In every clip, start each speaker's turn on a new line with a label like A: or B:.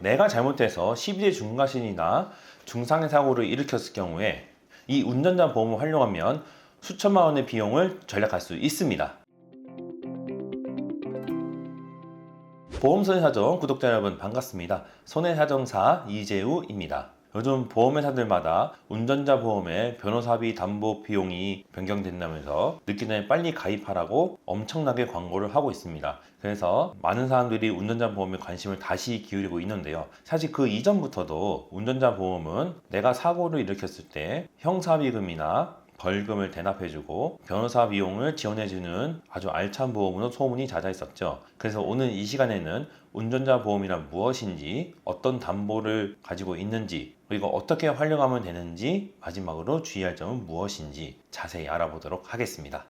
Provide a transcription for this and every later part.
A: 내가 잘못해서 12대 중과실이나 중상해 사고를 일으켰을 경우에 이 운전자 보험을 활용하면 수천만 원의 비용을 절약할 수 있습니다. 보험손해사정 구독자 여러분 반갑습니다. 손해사정사 이재우입니다. 요즘 보험회사들마다 운전자 보험에 변호사비 담보 비용이 변경된다면서 늦기 전에 빨리 가입하라고 엄청나게 광고를 하고 있습니다. 그래서 많은 사람들이 운전자 보험에 관심을 다시 기울이고 있는데요. 사실 그 이전부터도 운전자 보험은 내가 사고를 일으켰을 때 형사비금이나 벌금을 대납해주고 변호사 비용을 지원해주는 아주 알찬 보험으로 소문이 잦아있었죠. 그래서 오늘 이 시간에는 운전자 보험이란 무엇인지, 어떤 담보를 가지고 있는지, 그리고 어떻게 활용하면 되는지, 마지막으로 주의할 점은 무엇인지 자세히 알아보도록 하겠습니다.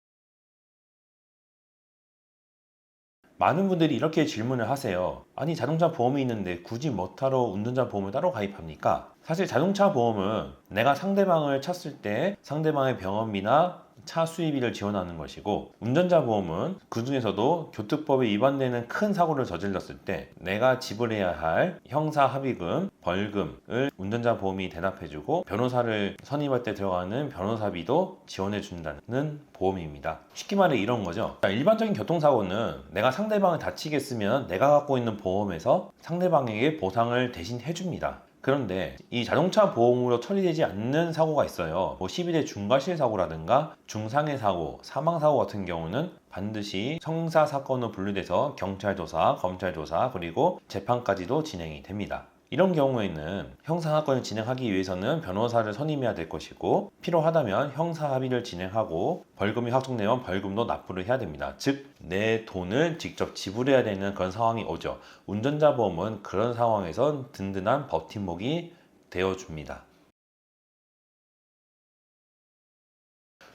A: 많은 분들이 이렇게 질문을 하세요. 아니, 자동차 보험이 있는데 굳이 뭐하러 운전자 보험을 따로 가입합니까? 사실 자동차 보험은 내가 상대방을 쳤을 때 상대방의 병원비나 차 수리비를 지원하는 것이고, 운전자 보험은 그 중에서도 교통법에 위반되는 큰 사고를 저질렀을 때 내가 지불해야 할 형사 합의금, 벌금을 운전자 보험이 대납해주고, 변호사를 선임할 때 들어가는 변호사비도 지원해준다는 보험입니다. 쉽게 말해 이런 거죠. 일반적인 교통사고는 내가 상대방을 다치게 했으면 내가 갖고 있는 보험에서 상대방에게 보상을 대신 해줍니다. 그런데 이 자동차 보험으로 처리되지 않는 사고가 있어요. 12대 중과실 사고라든가 중상해 사고, 사망 사고 같은 경우는 반드시 형사 사건으로 분류돼서 경찰 조사, 검찰 조사, 그리고 재판까지도 진행이 됩니다. 이런 경우에는 형사 사건을 진행하기 위해서는 변호사를 선임해야 될 것이고, 필요하다면 형사 합의를 진행하고 벌금이 확정되면 벌금도 납부를 해야 됩니다. 즉, 내 돈을 직접 지불해야 되는 그런 상황이 오죠. 운전자 보험은 그런 상황에선 든든한 버팀목이 되어줍니다.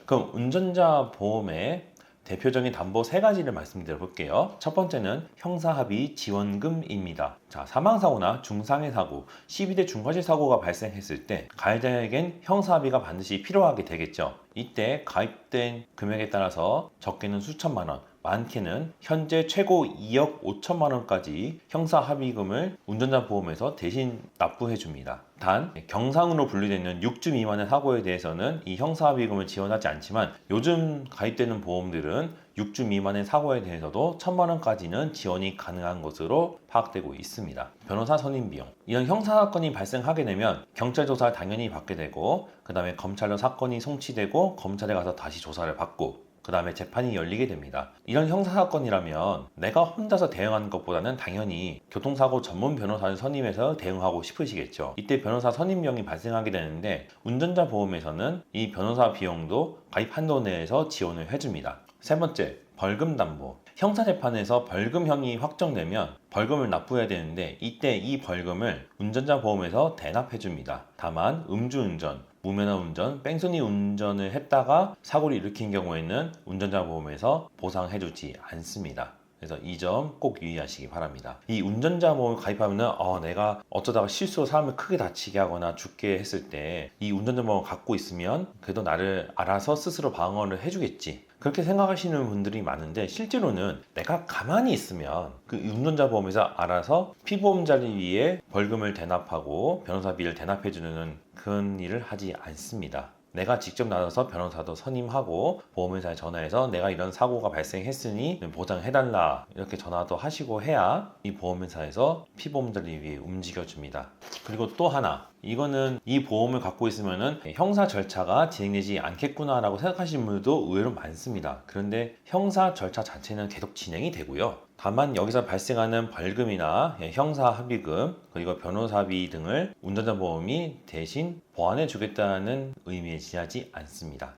A: 그럼 운전자 보험의 대표적인 담보 3가지를 말씀드려 볼게요. 첫 번째는 형사합의 지원금입니다. 자, 사망사고나 중상해 사고, 12대 중과실 사고가 발생했을 때 가해자에겐 형사합의가 반드시 필요하게 되겠죠. 이때 가입된 금액에 따라서 적게는 수천만 원, 많게는 현재 최고 2억 5천만 원까지 형사 합의금을 운전자 보험에서 대신 납부해 줍니다. 단 경상으로 분류되는 6주 미만의 사고에 대해서는 이 형사 합의금을 지원하지 않지만, 요즘 가입되는 보험들은 6주 미만의 사고에 대해서도 1천만 원까지는 지원이 가능한 것으로 파악되고 있습니다. 변호사 선임 비용, 이런 형사 사건이 발생하게 되면 경찰 조사를 당연히 받게 되고, 그 다음에 검찰로 사건이 송치되고 검찰에 가서 다시 조사를 받고, 그 다음에 재판이 열리게 됩니다. 이런 형사사건이라면 내가 혼자서 대응하는 것보다는 당연히 교통사고 전문 변호사를 선임해서 대응하고 싶으시겠죠. 이때 변호사 선임 비용이 발생하게 되는데, 운전자 보험에서는 이 변호사 비용도 가입 한도 내에서 지원을 해줍니다. 세 번째, 벌금 담보. 형사재판에서 벌금형이 확정되면 벌금을 납부해야 되는데, 이때 이 벌금을 운전자 보험에서 대납해줍니다. 다만 음주운전, 무면허 운전, 뺑소니 운전을 했다가 사고를 일으킨 경우에는 운전자 보험에서 보상해주지 않습니다. 그래서 이 점 꼭 유의하시기 바랍니다. 이 운전자 보험을 가입하면은 내가 어쩌다가 실수로 사람을 크게 다치게 하거나 죽게 했을 때 이 운전자 보험을 갖고 있으면 그래도 나를 알아서 스스로 방어를 해주겠지, 그렇게 생각하시는 분들이 많은데, 실제로는 내가 가만히 있으면 그 운전자 보험에서 알아서 피보험자를 위해 벌금을 대납하고 변호사비를 대납해주는 그런 일을 하지 않습니다. 내가 직접 나서서 변호사도 선임하고 보험회사에 전화해서 내가 이런 사고가 발생했으니 보장해달라 이렇게 전화도 하시고 해야 이 보험회사에서 피보험자를 위해 움직여줍니다. 그리고 또 하나, 이거는 이 보험을 갖고 있으면은 형사 절차가 진행되지 않겠구나 라고 생각하시는 분들도 의외로 많습니다. 그런데 형사 절차 자체는 계속 진행이 되고요. 다만 여기서 발생하는 벌금이나 형사 합의금, 그리고 변호사비 등을 운전자 보험이 대신 보완해 주겠다는 의미에 지나지 않습니다.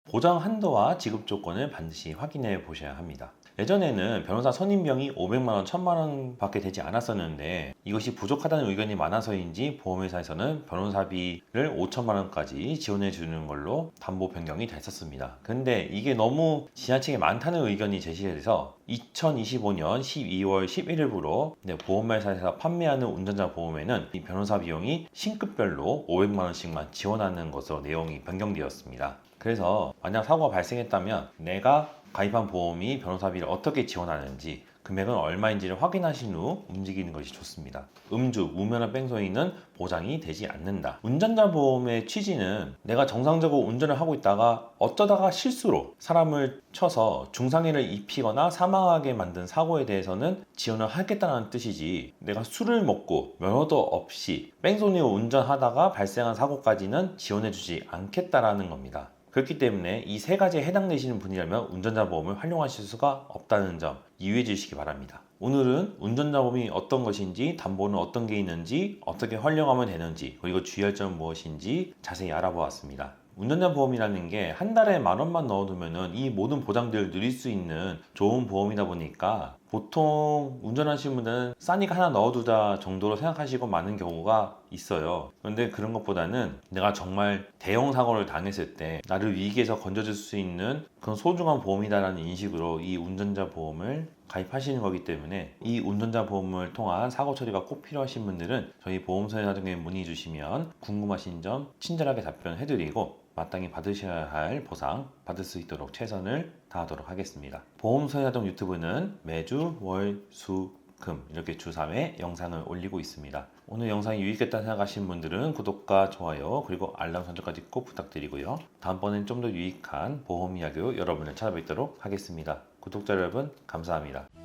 A: 보장 한도와 지급 조건을 반드시 확인해 보셔야 합니다. 예전에는 변호사 선임비용이 500만 원, 1000만 원 밖에 되지 않았었는데, 이것이 부족하다는 의견이 많아서인지 보험회사에서는 변호사비를 5천만 원까지 지원해 주는 걸로 담보 변경이 됐었습니다. 근데 이게 너무 지나치게 많다는 의견이 제시돼서 2025년 12월 11일부로 보험회사에서 판매하는 운전자 보험에는 이 변호사 비용이 신급별로 500만 원씩만 지원하는 것으로 내용이 변경되었습니다. 그래서 만약 사고가 발생했다면 내가 가입한 보험이 변호사비를 어떻게 지원하는지, 금액은 얼마인지를 확인하신 후 움직이는 것이 좋습니다. 음주, 무면허 뺑소니는 보장이 되지 않는다. 운전자 보험의 취지는 내가 정상적으로 운전을 하고 있다가 어쩌다가 실수로 사람을 쳐서 중상해를 입히거나 사망하게 만든 사고에 대해서는 지원을 하겠다는 뜻이지, 내가 술을 먹고 면허도 없이 뺑소니로 운전하다가 발생한 사고까지는 지원해주지 않겠다라는 겁니다. 그렇기 때문에 이 세 가지에 해당되시는 분이라면 운전자 보험을 활용하실 수가 없다는 점 이해해 주시기 바랍니다. 오늘은 운전자 보험이 어떤 것인지, 담보는 어떤 게 있는지, 어떻게 활용하면 되는지, 그리고 주의할 점은 무엇인지 자세히 알아보았습니다. 운전자 보험이라는 게 한 달에 10,000원만 넣어두면 이 모든 보장들을 누릴 수 있는 좋은 보험이다 보니까 보통 운전하시는 분들은 싸니까 하나 넣어두자 정도로 생각하시고 많은 경우가 있어요. 그런데 그런 것보다는 내가 정말 대형 사고를 당했을 때 나를 위기에서 건져줄 수 있는 그런 소중한 보험이다라는 인식으로 이 운전자 보험을 가입하시는 거기 때문에 이 운전자 보험을 통한 사고 처리가 꼭 필요하신 분들은 저희 보험사에 나중에 문의 주시면 궁금하신 점 친절하게 답변해드리고 마땅히 받으셔야 할 보상 받을 수 있도록 최선을 다하도록 하겠습니다. 보험서야동 유튜브는 매주 월, 수, 금 이렇게 주 3회 영상을 올리고 있습니다. 오늘 영상이 유익했다 생각하시는 분들은 구독과 좋아요 그리고 알람 설정까지 꼭 부탁드리고요. 다음번엔 좀 더 유익한 보험 이야기로 여러분을 찾아뵙도록 하겠습니다. 구독자 여러분 감사합니다.